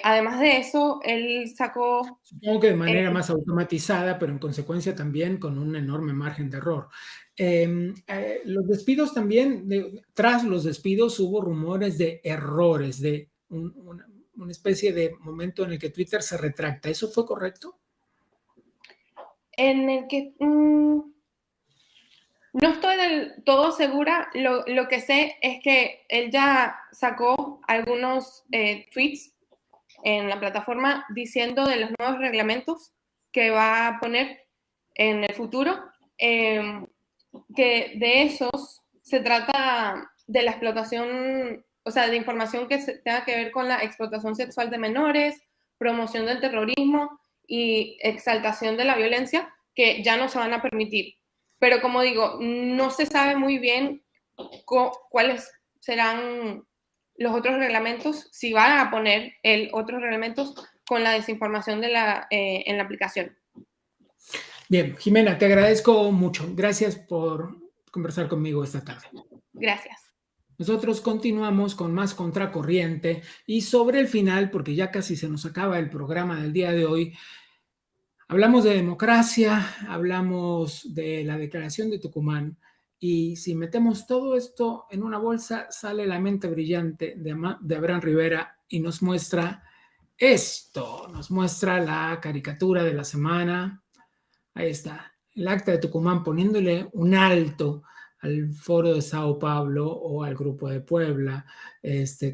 Además de eso, él sacó... Supongo que de manera más automatizada, pero en consecuencia también con un enorme margen de error. Los despidos también, tras los despidos hubo rumores de errores, de una especie de momento en el que Twitter se retracta. ¿Eso fue correcto? En el que... no estoy del todo segura. Lo que sé es que él ya sacó algunos tweets en la plataforma diciendo de los nuevos reglamentos que va a poner en el futuro, que de esos se trata de la explotación, o sea, de información que tenga que ver con la explotación sexual de menores, promoción del terrorismo y exaltación de la violencia, que ya no se van a permitir. Pero como digo, no se sabe muy bien cuáles serán los otros reglamentos, si van a poner otros reglamentos con la desinformación en la aplicación. Bien, Jimena, te agradezco mucho. Gracias por conversar conmigo esta tarde. Gracias. Nosotros continuamos con más Contracorriente y sobre el final, porque ya casi se nos acaba el programa del día de hoy, hablamos de democracia, hablamos de la Declaración de Tucumán, y si metemos todo esto en una bolsa, sale la mente brillante de Abraham Rivera y nos muestra esto, nos muestra la caricatura de la semana. Ahí está, el Acta de Tucumán poniéndole un alto al Foro de Sao Paulo o al Grupo de Puebla,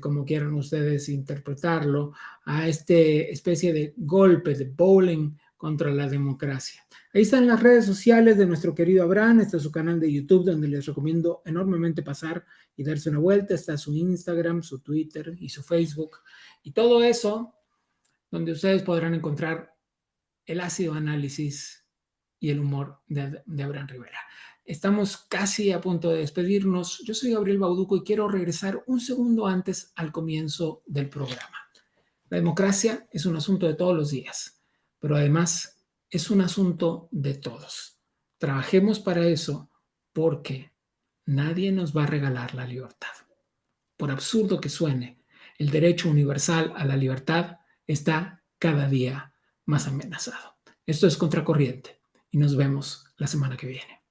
como quieran ustedes interpretarlo, a especie de golpe de bowling contra la democracia. Ahí están las redes sociales de nuestro querido Abraham. Está su canal de YouTube, donde les recomiendo enormemente pasar y darse una vuelta. Está su Instagram, su Twitter y su Facebook. Y todo eso, donde ustedes podrán encontrar el ácido análisis y el humor de Abraham Rivera. Estamos casi a punto de despedirnos. Yo soy Gabriel Bauduco y quiero regresar un segundo antes al comienzo del programa. La democracia es un asunto de todos los días, pero además es un asunto de todos. Trabajemos para eso, porque nadie nos va a regalar la libertad. Por absurdo que suene, el derecho universal a la libertad está cada día más amenazado. Esto es Contracorriente y nos vemos la semana que viene.